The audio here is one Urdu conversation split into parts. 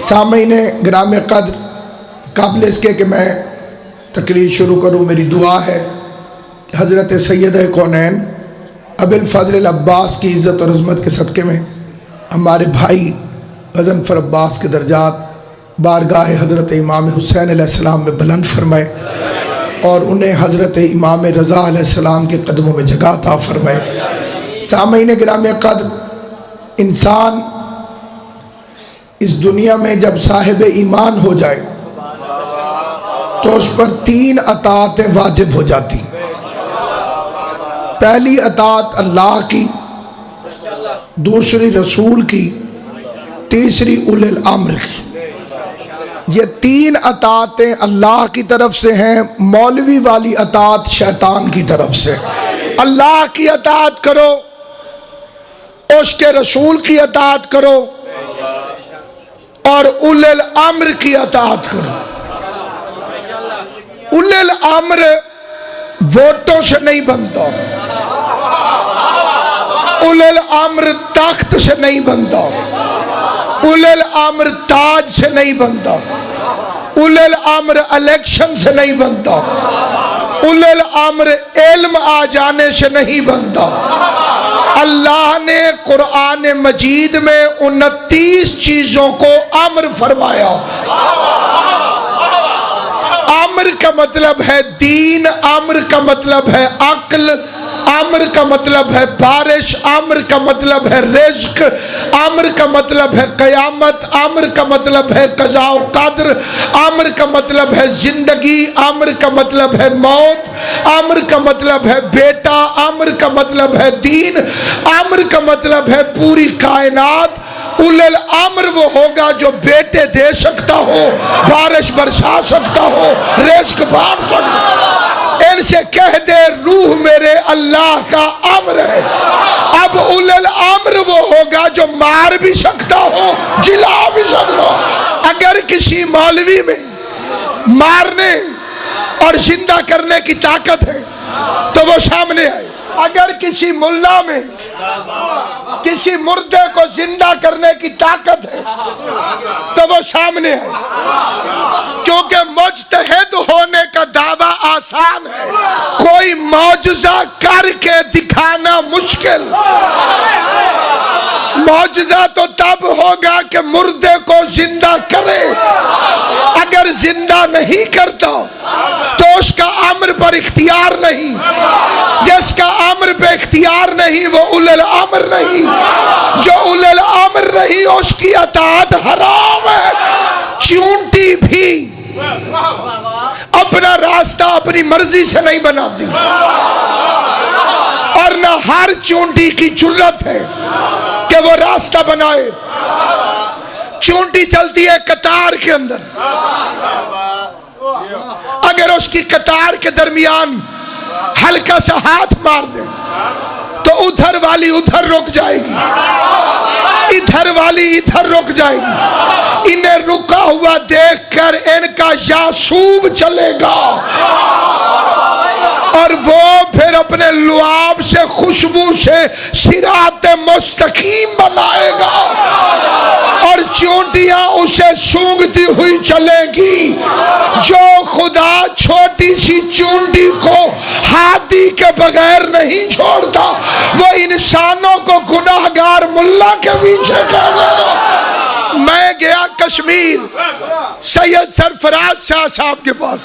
سامعین گرام قدر، قبل اس کے کہ میں تقریر شروع کروں، میری دعا ہے کہ حضرت سید کونین ابی الفضل العباس کی عزت اور عظمت کے صدقے میں ہمارے بھائی غضنفر عباس کے درجات بارگاہ حضرت امام حسین علیہ السلام میں بلند فرمائے اور انہیں حضرت امام رضا علیہ السلام کے قدموں میں جگہ عطا فرمائے۔ سامعین گرامی قدر، انسان اس دنیا میں جب صاحب ایمان ہو جائے تو اس پر 3 اطاعتیں واجب ہو جاتی۔ پہلی اطاعت اللہ کی، دوسری رسول کی، تیسری اولی الامر کی۔ یہ 3 اطاعتیں اللہ کی طرف سے ہیں، مولوی والی اطاعت شیطان کی طرف سے۔ اللہ کی اطاعت کرو، اس کے رسول کی اطاعت کرو اور اولی الامر کی اطاعت کرو۔ اولی الامر ووٹوں سے نہیں بنتا، اولی الامر تخت سے نہیں بنتا، اولی الامر تاج سے نہیں بنتا، اولی الامر الیکشن سے نہیں بنتا، اولی الامر علم آ جانے سے نہیں بنتا۔ اللہ نے قرآن مجید میں 29 چیزوں کو امر فرمایا۔ امر کا مطلب ہے دین، امر کا مطلب ہے عقل، امر کا مطلب ہے بارش، امر کا مطلب ہے رزق، امر کا مطلب ہے قیامت، امر کا مطلب ہے قضاء و قدر، امر کا مطلب ہے زندگی، امر کا مطلب ہے موت، امر کا مطلب ہے بیٹا، امر کا مطلب ہے دین، امر کا مطلب ہے پوری کائنات۔ اولی الامر وہ ہوگا جو بیٹے دے سکتا ہو، بارش برسا سکتا ہو، رزق بانٹ سکتا ہو۔ ان سے کہہ دے روح میرے اللہ کا امر ہے۔ اب اولی الامر وہ ہوگا جو مار بھی سکتا ہو، جلا بھی سکتا ہو۔ اگر کسی مولوی میں مارنے اور زندہ کرنے کی طاقت ہے تو وہ سامنے آئے۔ اگر کسی ملا میں کسی مردے کو زندہ کرنے کی طاقت ہے تو وہ سامنے آئے۔ کیونکہ مجتہد ہونے کا دعویٰ آسان ہے، کوئی معجزہ کر کے دکھانا مشکل۔ معجزہ تو تب ہوگا کہ مردے کو زندہ کرے، اگر زندہ نہیں کرتا تو اس کا امر پر اختیار نہیں۔ جس کا امر پہ اختیار نہیں وہ اولی الامر نہیں، جو اولی الامر نہیں اس کی اطاعت حرام ہے۔ چونٹی بھی اپنا راستہ اپنی مرضی سے نہیں بناتی، اور نہ ہر چونٹی کی جرت ہے کہ وہ راستہ بنائے۔ چونٹی چلتی ہے قطار کے اندر، اگر اس کی قطار کے درمیان ہلکا سا ہاتھ مار دے تو ادھر والی ادھر رک جائے گی، ادھر والی ادھر رک جائے گی۔ انہیں رکا ہوا دیکھ کر ان کا یعصوب چلے گا اور وہ پھر اپنے لعاب سے خوشبو سے صراط مستقیم بنائے گا، اور چونٹیاں اسے سونگتی ہوئی چلیں گی۔ جو خدا چھوٹی سی چونٹی کو ہاتھی کے بغیر نہیں چھوڑتا، وہ انسانوں کو گناہگار ملا کے پیچھے کرے گا۔ میں گیا کشمیر سید سرفراز شاہ صاحب کے پاس،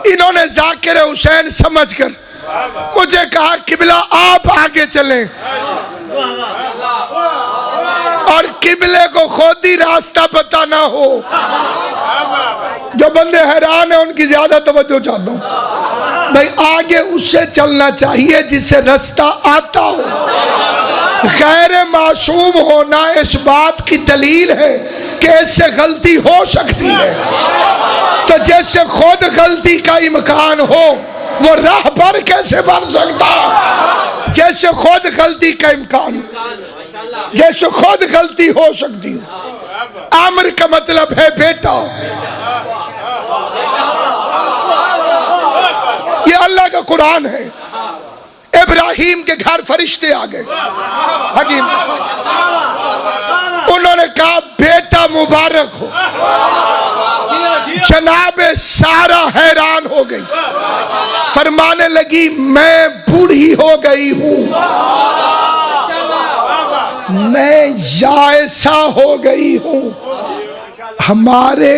انہوں نے ذاکر حسین سمجھ کر مجھے کہا قبلہ آپ آگے چلیں، اور قبلے کو خود ہی راستہ پتہ نہ ہو۔ جو بندے حیران ہیں ان کی زیادہ توجہ چاہتا ہوں۔ بھائی آگے اس سے چلنا چاہیے جس سے راستہ آتا ہو۔ غیر معصوم ہونا اس بات کی دلیل ہے کہ اس سے غلطی ہو سکتی ہے، تو جس سے خود غلطی کا امکان ہو وہ راہبر کیسے بن سکتا؟ جیسے خود غلطی کا امکان، جیسے خود غلطی ہو سکتی ہے۔ امر کا مطلب ہے بیٹا، یہ اللہ کا قرآن ہے۔ ابراہیم کے گھر فرشتے آ گئے، حکیم انہوں نے کہا بیٹا مبارک ہو. جناب سارا حیران ہو گئی، فرمانے لگی میں بوڑھی ہو گئی ہوں، میں یائسہ ہو گئی ہوں. ہمارے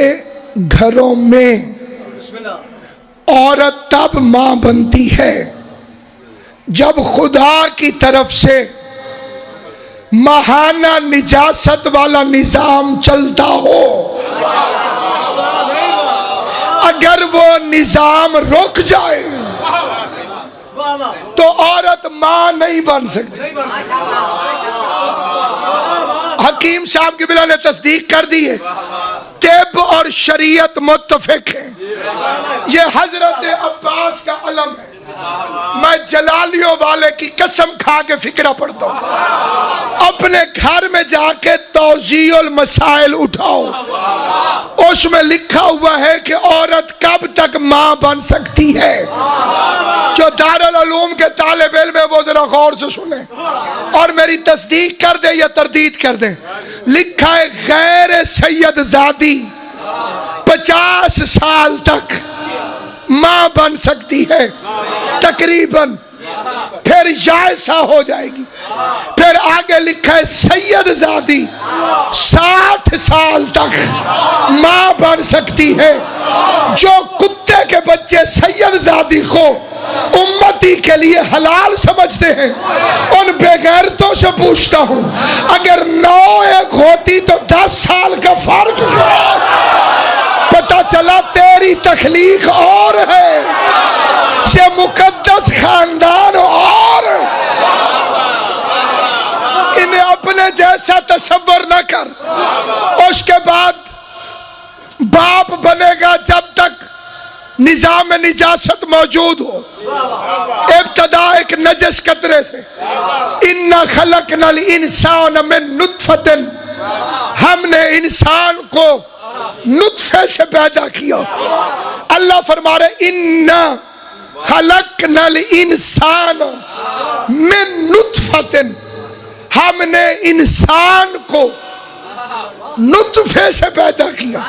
گھروں میں عورت تب ماں بنتی ہے جب خدا کی طرف سے ماہانہ نجاست والا نظام چلتا ہو. اگر وہ نظام رک جائے تو عورت ماں نہیں بن سکتی. حکیم صاحب کی بلا نے تصدیق کر دی ہے، طب اور شریعت متفق ہیں. یہ حضرت عباس کا علم ہے. میں جلالیوں والے کی قسم کھا کے فکرہ پڑھتا ہوں، اپنے گھر میں جا کے توضیح المسائل اٹھاؤ، اس میں لکھا ہوا ہے کہ عورت کب تک ماں بن سکتی ہے. جو دارالعلوم کے طالب علم ہے وہ ذرا غور سے سنیں اور میری تصدیق کر دیں یا تردید کر دیں. لکھا ہے غیر سید زادی 50 سال تک ماں بن سکتی ہے تقریباً، پھر یائسہ ہو جائے گی. پھر آگے لکھا ہے سید زادی 60 سال تک ماں بن سکتی ہے. جو کتے کے بچے سید زادی کو امتی کے لیے حلال سمجھتے ہیں ان بے غیرتوں سے پوچھتا ہوں، اگر 9 ایک ہوتی تو 10 سال کا فرق ہے. پتہ چلا تیری تخلیق اور ہے، یہ مقدس خاندان اور. انہیں اپنے جیسا تصور نہ کر. اس کے بعد باپ بنے گا جب تک نظام نجاست موجود ہو. ابتدا ایک نجس قطرے سے، اِنَّا خَلَقْنَا الْإِنسَانَ مِن نُطْفَةٍ، ہم نے انسان کو نطفے سے پیدا کیا. اللہ فرما رہے اِنَّا خَلَقْنَا الْإِنسَانَ مِن نُطْفَةٍ، ہم نے انسان کو نطفے سے پیدا کیا.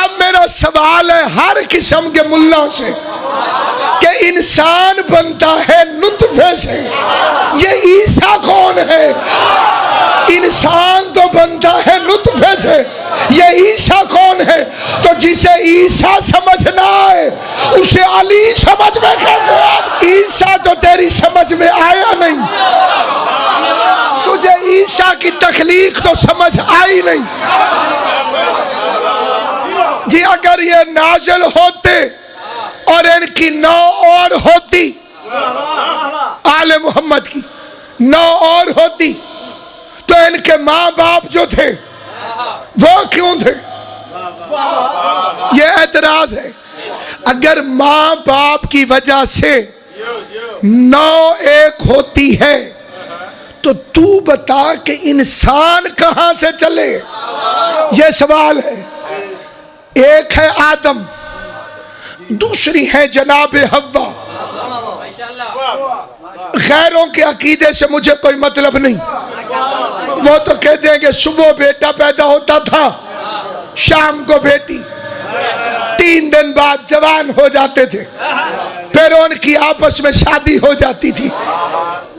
اب میرا سوال ہے ہر قسم کے ملا سے کہ انسان بنتا ہے نطفے سے، یہ عیسیٰ کون ہے؟ انسان تو بنتا ہے نطفے سے، یہ عیسیٰ کون ہے؟ تو جسے عیسیٰ سمجھنا ہے اسے علی سمجھ میں کیسے آئے؟ عیسیٰ تو تیری سمجھ میں آیا نہیں، تجھے عیسیٰ کی تخلیق تو سمجھ آئی نہیں. جی اگر یہ نازل ہوتے اور ان کی نو اور ہوتی، آل محمد کی نو اور ہوتی، تو ان کے ماں باپ جو تھے وہ کیوں تھے؟ یہ اعتراض ہے. اگر ماں باپ کی وجہ سے نو ایک ہوتی ہے تو تو بتا کہ انسان کہاں سے چلے؟ یہ سوال ہے. ایک ہے آدم، دوسری ہے جناب حوا. غیروں کے عقیدے سے مجھے کوئی مطلب نہیں. وہ تو کہتے ہیں کہ صبح بیٹا پیدا ہوتا تھا، شام کو بیٹی، 3 دن بعد جوان ہو جاتے تھے، پھر ان کی آپس میں شادی ہو جاتی تھی.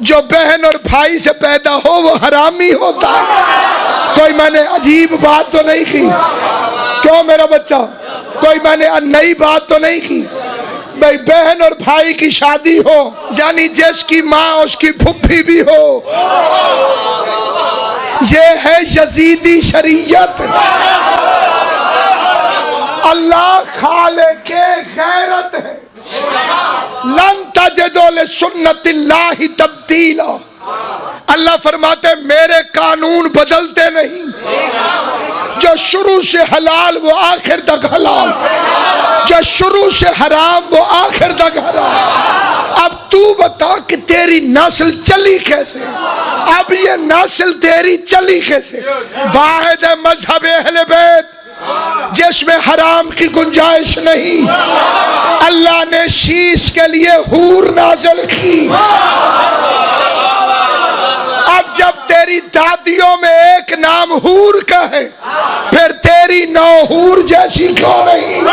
جو بہن اور بھائی سے پیدا ہو وہ حرامی ہوتا ہے. کوئی میں نے عجیب بات تو نہیں کی؟ کیوں میرا بچہ؟ کوئی میں نے نئی بات تو نہیں کی؟ بھائی بہن اور بھائی کی شادی ہو یعنی جس کی ماں اس کی پھپھی بھی ہو، یہ ہے یزیدی شریعت. اللہ خالق غیرت ہے. لن تجدوا لسنت اللہ تبدیلا. اللہ فرماتے میرے قانون بدلتے نہیں. جو شروع سے حلال وہ آخر تک حلال، جو شروع سے حرام وہ آخر تک حرام. اب تو بتا کہ تیری نسل چلی کیسے؟ اب یہ نسل تیری چلی کیسے؟ واحد مذہب اہل بیت جس میں حرام کی گنجائش نہیں. اللہ نے شیش کے لیے حور نازل کی. اب جب تیری دادی بیویوں میں ایک نام حور کا ہے، پھر تیری 9 حور جیسی کیوں نہیں؟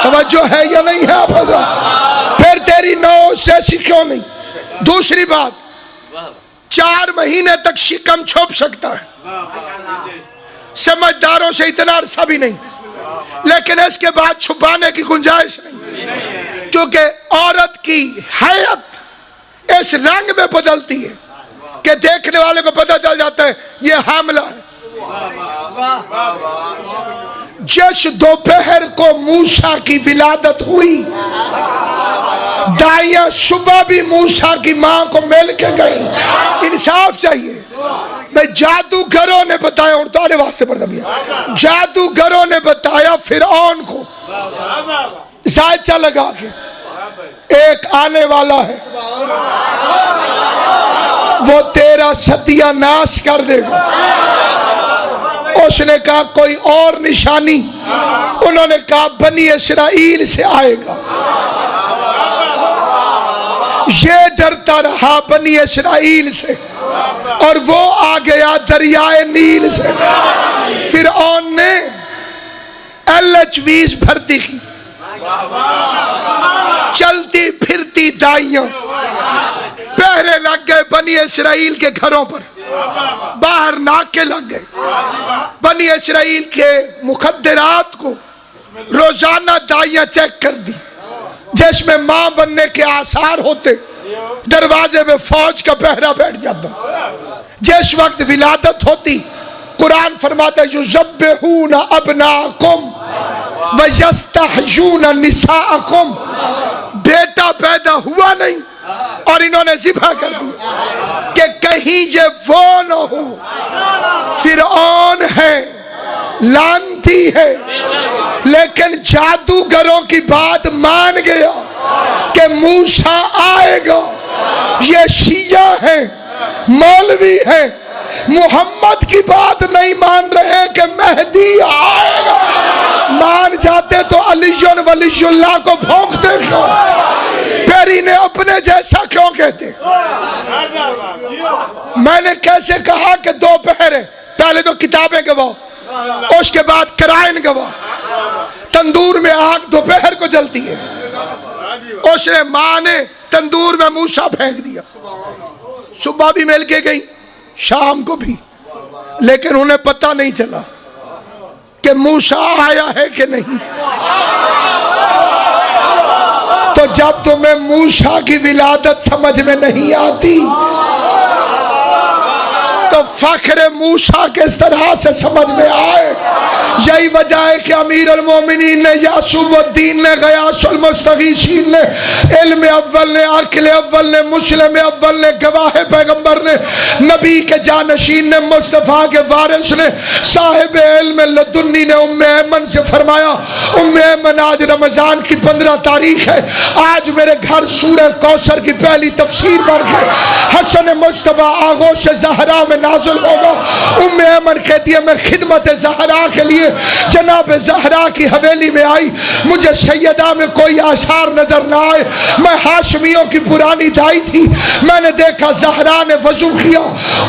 توجہ ہے یا نہیں ہے آپ حضرات؟ پھر تیری 9 جیسی کیوں نہیں؟ دوسری بات، 4 مہینے تک شکم چھپ سکتا ہے، سمجھداروں سے اتنا عرصہ بھی نہیں، لیکن اس کے بعد چھپانے کی گنجائش نہیں، کیونکہ عورت کی حیت اس رنگ میں بدلتی ہے کہ دیکھنے والے کو پتہ چل جاتا ہے یہ حاملہ ہے۔ جس دوپہر کو موسیٰ کی ولادت ہوئی، دائیاں صبح بھی موسیٰ کی ماں کو مل کے گئی۔ انصاف چاہیے۔ میں جادوگروں نے بتایا، اور تارے واسطے پڑھ دیا، جادوگروں نے بتایا فرعون کو ذائچہ لگا کے ایک آنے والا ہے، وہ تیرا ستیہ ناش کر دے گا۔ اس نے کہا کوئی اور نشانی؟ انہوں نے کہا بنی اسرائیل سے آئے گا۔ یہ ڈرتا رہا بنی اسرائیل سے، اور وہ آ گیا دریائے نیل سے۔ فرعون نے LHVs بھرتی کی، چلتی پھرتی دائیاں پہرے لگ گئے بنی اسرائیل کے گھروں پر، باہر ناکے لگ گئے۔ بنی اسرائیل کے مخدرات کو روزانہ دائیاں چیک کر دی، جس میں ماں بننے کے آثار ہوتے، دروازے میں فوج کا پہرا بیٹھ جاتا۔ جس وقت ولادت ہوتی، قرآن فرماتا ہے یذبحون ابناءکم ویستحیون نساءکم، بیٹا پیدا ہوا نہیں اور انہوں نے ذبح کر دیا کہ کہیں یہ وہ نہ ہو۔ فرعون ہے، لعنتی ہے، لیکن جادوگروں کی بات مان گیا کہ موسیٰ آئے گا۔ یہ شیعہ ہیں، مولوی ہیں، محمد کی بات نہیں مان رہے کہ مہدی آئے گا۔ مان جاتے تو علی ولی اللہ کو بھونکتے کیوں؟ پھر انہیں اپنے جیسا کیوں کہتے؟ میں نے کیسے کہا کہ 2 پہرے، پہلے تو کتابیں گواہ، اس کے بعد کرائن گواہ۔ تندور میں آگ دوپہر کو جلتی ہے، اس نے ماں نے تندور میں موسیٰ پھینک دیا، صبح بھی مل کے گئی، شام کو بھی، لیکن انہیں پتہ نہیں چلا کہ موسیٰ آیا ہے کہ نہیں۔ تو جب تمہیں موسیٰ کی ولادت سمجھ میں نہیں آتی تو فخر موسیٰ کس طرح سے سمجھ میں آئے؟ یہی وجہ ہے کہ امیر المومنین نے، یعقوب الدین نے، غیاث المستغیثین نے، علم اول نے، عقل اول نے، مسلم اول نے، گواہ پیغمبر نے، نبی کے جانشین نے، مصطفیٰ کے وارث نے، صاحب علم لدنی نے ام ایمن سے فرمایا ام ایمن آج رمضان کی 15 تاریخ ہے، آج میرے گھر سورہ کوثر کی پہلی تفسیر پڑھ کے حسن مصطفیٰ آغوش زہرا میں نازل ہوگا۔ ام ایمن کہتی ہے میں خدمت زہرا کے لیے جناب زہرا کی حویلی میں آئی، مجھے سیدہ میں کوئی آثار نظر نہ آئے، میں ہاشمیوں کی پرانی دائی تھی، میں نے دیکھا زہرا نے وضو کیا،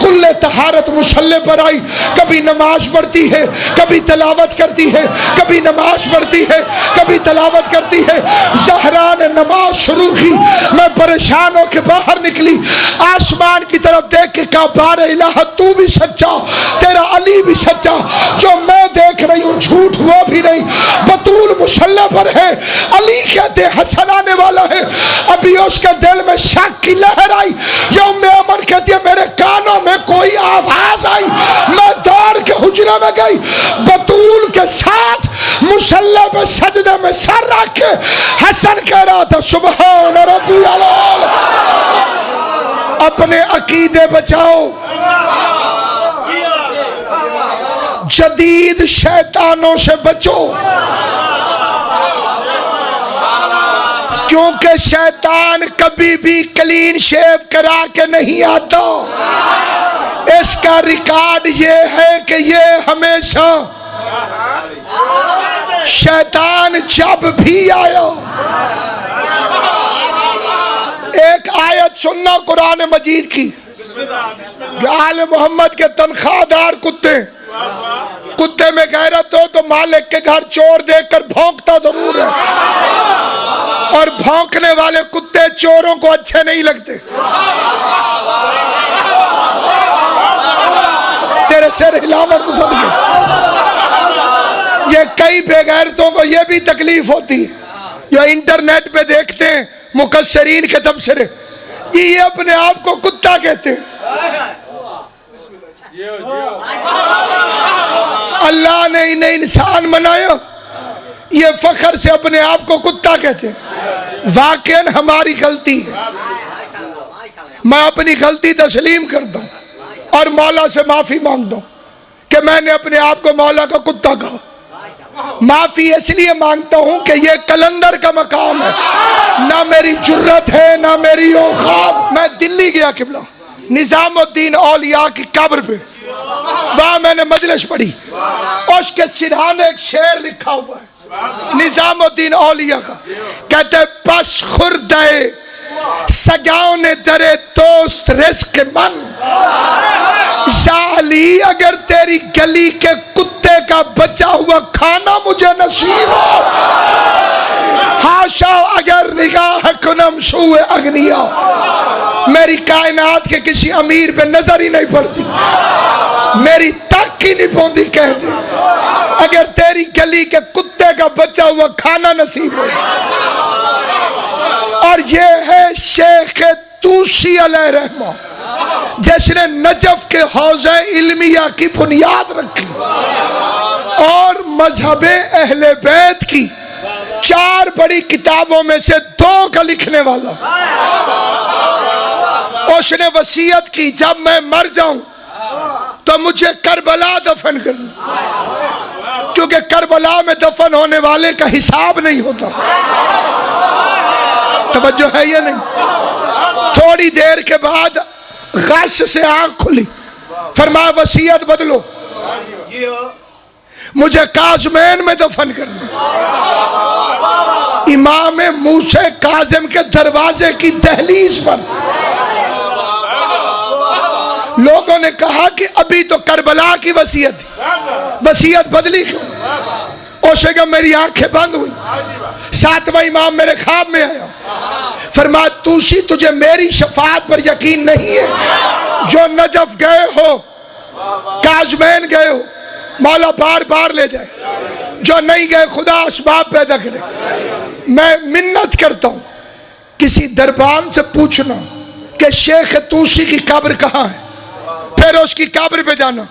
کل طہارت مصلی پر آئی، کبھی نماز پڑھتی ہے، کبھی تلاوت کرتی ہے، کبھی نماز پڑھتی ہے، کبھی تلاوت کرتی ہے۔ زہرا نے نماز شروع کی، میں پریشان ہو کے باہر نکلی، آسمان کی طرف دیکھ کے کہا بار الہ تو بھی سچا، تیرا علی بھی سچا، جو میں دیکھ رہی ہوں جھوٹ وہ بھی نہیں۔ بطول مصلی پر ہے، علی کہتے حسن آنے والا ہے، ابھی اس کے دل میں شک کی لہر آئی، یا ام ایمن کہتی ہے میرے کانوں میں کوئی آواز آئی، میں دوڑ کے حجرے میں گئی، بطول کے ساتھ مصلی پہ سجدے میں سر رکھ کے حسن کہہ رہا تھا سبحان ربی العالی۔ اپنے عقیدے بچاؤ، جدید شیطانوں سے بچو، کیونکہ شیطان کبھی بھی کلین شیو کرا کے نہیں آتا۔ اس کا ریکارڈ یہ ہے کہ یہ ہمیشہ شیطان جب بھی آیا، ایک آیت سننا قرآن مجید کی، آل محمد کے تنخواہ دار کتے، کتے میں غیرت ہو تو مالک کے گھر چور دیکھ کر بھونکتا ضرور ہے، اور بھونکنے والے کتے چوروں کو اچھے نہیں لگتے۔ تیرے سر ہلاور تو صدقے۔ یہ کئی بے غیرتوں کو یہ بھی تکلیف ہوتی ہے جو انٹرنیٹ پہ دیکھتے ہیں مکسرین کے تبصرے، یہ اپنے آپ کو کتا کہتے ہیں۔ اللہ نے انہیں انسان بنایا، یہ فخر سے اپنے آپ کو کتا کہتے ہیں۔ واقعاً ہماری غلطی ہے، میں اپنی غلطی تسلیم کرتا ہوں اور مولا سے معافی مانگتا ہوں کہ میں نے اپنے آپ کو مولا کا کتا کہا۔ معافی اس لیے مانگتا ہوں کہ یہ کلندر کا مقام ہے، نہ میری جرت ہے نہ میری اوقات۔ میں دلی گیا قبلہ، نظام الدین اولیاء کی قبر پہ، وہاں میں نے مجلس پڑھی، اس کے سرہانے ایک شعر لکھا ہوا ہے نظام الدین اولیاء کا، کہتے پس خوردے سگاؤں نے درے دوست رزق من، علی اگر تیری گلی کے کتے کا بچا ہوا کھانا مجھے نصیب ہو، ہاشا اگر نگاہ کنم شوئے اغنیا، میری کائنات کے کسی امیر پہ نظر ہی نہیں پڑتی، میری تک ہی نہیں پوندی، کہہ دے اگر تیری گلی کے کتے کا بچا ہوا کھانا نصیب ہو۔ اور یہ ہے شیخ توسی علیہ رحمہ، جس نے نجف کے حوضہ علمیہ کی بنیاد رکھی اور مذہب اہل بیت کی 4 بڑی کتابوں میں سے 2 کا لکھنے والا۔ اس نے وصیت کی جب میں مر جاؤں تو مجھے کربلا دفن کرنا، کیونکہ کربلا میں دفن ہونے والے کا حساب نہیں ہوتا۔ توجہ ہے یا نہیں؟ تھوڑی دیر کے بعد غش سے آنکھ کھلی، فرمایا وصیت بدلو، مجھے کاظمین میں دفن کرنا۔ امام موسیٰ کاظم کے دروازے کی دہلیز پر لوگوں نے کہا کہ ابھی تو کربلا کی وصیت تھی، وصیت بدلی کیوں؟ اسے کہ میری آنکھیں بند ہوئی، 7واں امام میرے خواب میں آیا، فرمایا توسی تجھے میری شفاعت پر یقین نہیں ہے، جو نجف گئے ہو، کاظمین گئے ہو، مولا بار بار لے جائے، جو نہیں گئے خدا اسباب پیدا کرے۔ میں منت کرتا ہوں کسی دربان سے پوچھنا کہ شیخ توسی کی قبر کہاں ہے، پھر اس کی قبر پہ جانا۔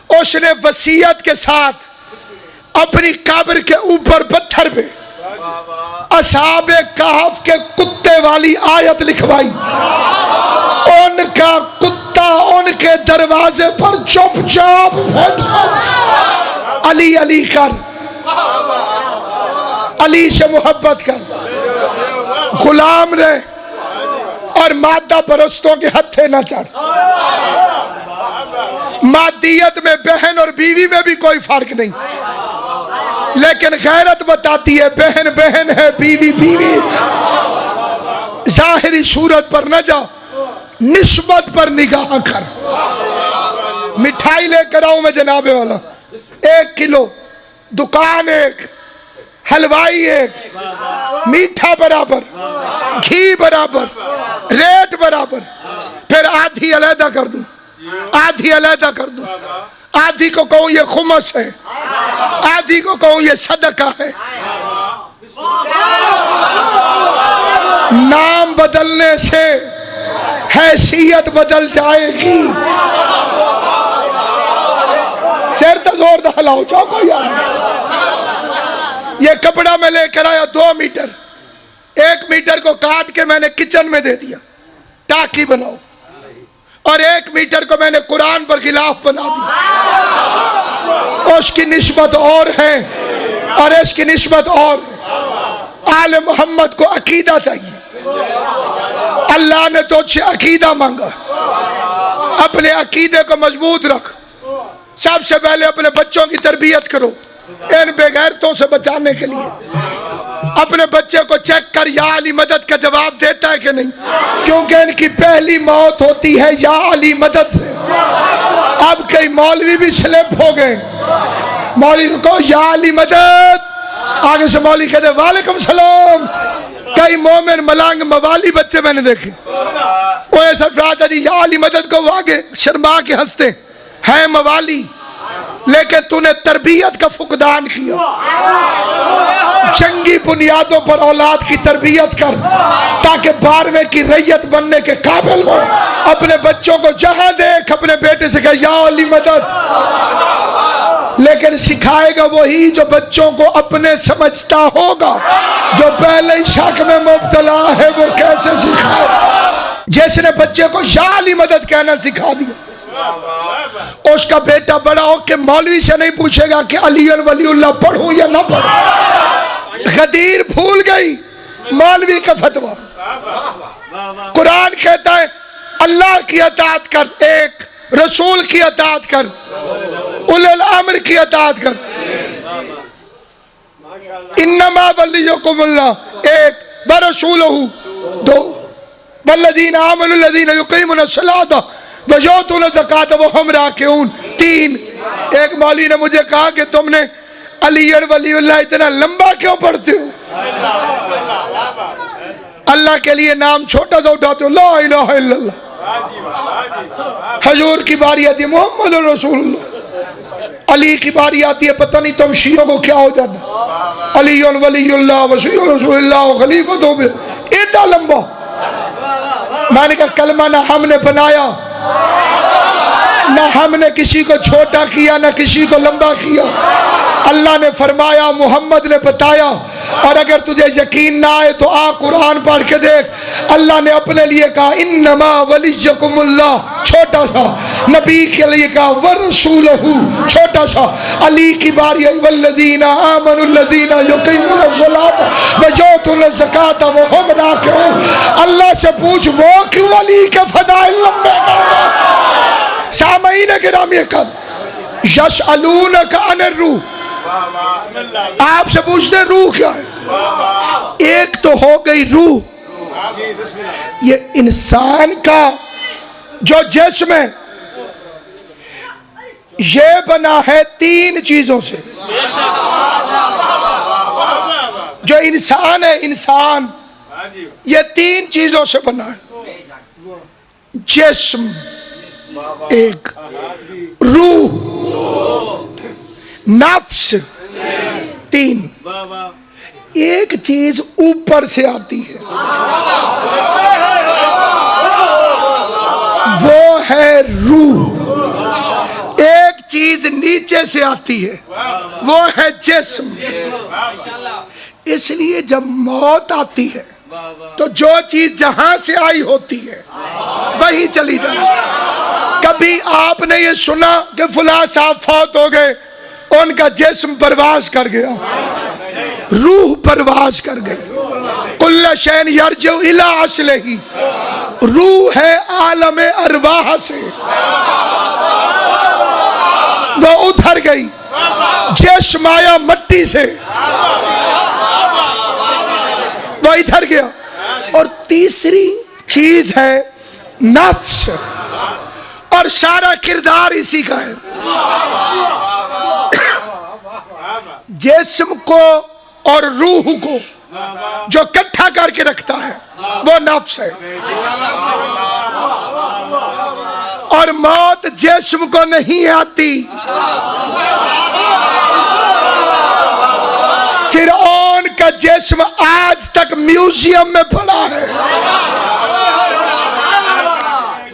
اس نے وصیت کے ساتھ اپنی قبر کے اوپر پتھر پہ اصحاب کہف کے کتے والی آیت لکھوائی، ان کا کتا ان کے دروازے پر چپ چاپ بیٹھا، علی علی کر، علی سے محبت کر، غلام رہ اور مادہ پرستوں کے ہتھے نہ چڑھ۔ مادیت میں بہن اور بیوی میں بھی کوئی فرق نہیں، لیکن غیرت بتاتی ہے بہن بہن ہے، بیوی بیوی۔ ظاہری صورت پر نہ جا، نسبت پر نگاہ کر۔ مٹھائی لے کر آؤں میں جناب والا، 1 کلو، دکان 1، حلوائی 1، میٹھا برابر، گھی برابر، ریٹ برابر، پھر آدھی علیحدہ کر دوں، آدھی علیحدہ کر دوں، آدھی کو کہوں یہ خمس ہے، آدھی کو کہوں یہ صدقہ ہے۔ نام بدلنے سے حیثیت بدل جائے گی۔ سیر تا زور دا ہلاؤ چاکو یار۔ یہ کپڑا میں لے کر آیا 2 میٹر، 1 میٹر کو کاٹ کے میں نے کچن میں دے دیا، ٹاکی بناؤ، اور 1 میٹر کو میں نے قرآن پر غلاف بنا دیا۔ اس کی نسبت اور ہے اور اس کی نسبت اور ہے۔ آل محمد کو عقیدہ چاہیے، اللہ نے تو اچھے عقیدہ مانگا، اپنے عقیدے کو مضبوط رکھ۔ سب سے پہلے اپنے بچوں کی تربیت کرو ان بے غیرتوں سے بچانے کے لیے۔ اپنے بچے کو چیک کر یا علی مدد کا جواب دیتا ہے کہ نہیں، کیونکہ ان کی پہلی موت ہوتی ہے یا علی مدد سے۔ اب کئی مولوی بھی سلپ ہو گئے، مولوی کو یا علی مدد، آگے سے مولوی کہتے ہیں وعلیکم السلام۔ کئی مومن ملانگ موالی بچے میں نے دیکھے، وہ ایسا فرازہ جی یا علی مدد کو وہ آگے شرما کے ہنستے ہیں موالی، لیکن تو نے تربیت کا فقدان کیا۔ جنگی بنیادوں پر اولاد کی تربیت کر تاکہ 12ویں کی ریت بننے کے قابل ہو۔ اپنے بچوں کو جہاں دیکھ اپنے بیٹے سے کہے یا علی مدد، لیکن سکھائے گا وہی جو بچوں کو اپنے سمجھتا ہوگا۔ جو پہلے ہی شک میں مبتلا ہے وہ کیسے سکھائے؟ جس نے بچے کو یا علی مدد کہنا سکھا دیا، اس کا بیٹا بڑا ہو کے مولوی سے نہیں پوچھے گا کہ علی ولی اللہ پڑھوں یا نہ پڑھوں۔ غدیر بھول گئی مولوی کا فتویٰ۔ قرآن کہتا ہے اللہ کی اطاعت کر، ایک رسول کی اطاعت کر، اولی الامر کی اطاعت کر۔ انما ولیکم اللہ، ایک، ورسولہ، دو، والذین آمنوا الذین یقیمون الصلاۃ ویؤتون الزکاۃ وہم راکعون، تین۔ ایک مولوی نے مجھے کہا کہ تم نے علی ولی اللہ اتنا لمبا کیوں پڑھتے ہو؟ اللہ کے لیے نام چھوٹا سا اٹھاتے ہو، لا الہ الا اللہ۔ حضور کی باری آتی ہے محمد رسول اللہ، علی کی باری آتی ہے پتہ نہیں تم شیعوں کو کیا ہو جاتا، علی ولی اللہ وشیع رسول اللہ خلیفۃ ہو، اتنا لمبا۔ میں نے کہا کلمہ نہ ہم نے بنایا، نہ ہم نے کسی کو چھوٹا کیا نہ کسی کو لمبا کیا، اللہ نے فرمایا، محمد نے بتایا۔ اور اگر تجھے یقین نہ آئے تو آ قرآن پڑھ کے دیکھ، اللہ نے اپنے لیے کہا انما ولیکم اللہ، چھوٹا سا، نبی کے لیے کہا ورسولہ، چھوٹا سا، علی کی باری ہے والذین آمنوا الذین یقیمون الصلاۃ ویؤتون الزکاۃ وہم راکعون۔ اللہ سے پوچھ وہ کیوں علی کے فضائل لمبے کر رہا؟ سامعین گرامی قدر، یسألونک عن الروح، آپ سے پوچھتے ہیں روح کیا ہے؟ ایک تو ہو گئی روح، یہ انسان کا جو جسم ہے یہ بنا ہے تین چیزوں سے۔ جو انسان ہے، انسان یہ تین چیزوں سے بنا ہے، جسم ایک، روح، نفس تین۔ ایک چیز اوپر سے آتی ہے وہ ہے روح، ایک چیز نیچے سے آتی ہے وہ ہے جسم۔ اس لیے جب موت آتی ہے تو جو چیز جہاں سے آئی ہوتی ہے وہی چلی جائے۔ کبھی آپ نے یہ سنا کہ فلاں صاحب فوت ہو گئے، ان کا جسم پرواز کر گیا، روح پرواز کر گئی۔ کل شین یرجع الی اصلہ، روح ہے عالم ارواح سے، وہ ادھر گئی۔ جسم آیا مٹی سے، وہ ادھر گیا۔ اور تیسری چیز ہے نفس، اور سارا کردار اسی کا ہے۔ جسم کو اور روح کو جو اکٹھا کر کے رکھتا ہے وہ نفس ہے، اور موت جسم کو نہیں آتی۔ فرعون کا جسم آج تک میوزیم میں پڑا ہے۔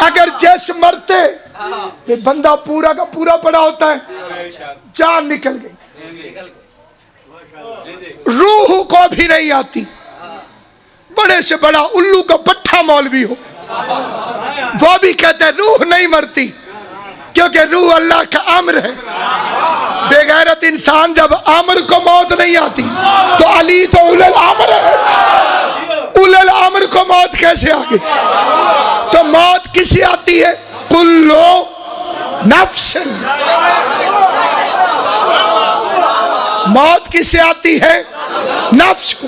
اگر جسم مرتے بندہ پورا کا پورا پڑا ہوتا ہے، جان نکل گئی، روح کو بھی نہیں آتی۔ بڑے سے بڑا الو کا پٹھا مولوی ہو وہ بھی کہتے ہیں روح نہیں مرتی، کیونکہ روح اللہ کا امر ہے۔ بے غیرت انسان جب امر کو موت نہیں آتی تو علی تو اول الامر ہے، اول الامر کو موت کیسے آ گئی؟ تو موت کسی آتی ہے؟ کلو نفس، موت کسے آتی ہے؟ نفس کو۔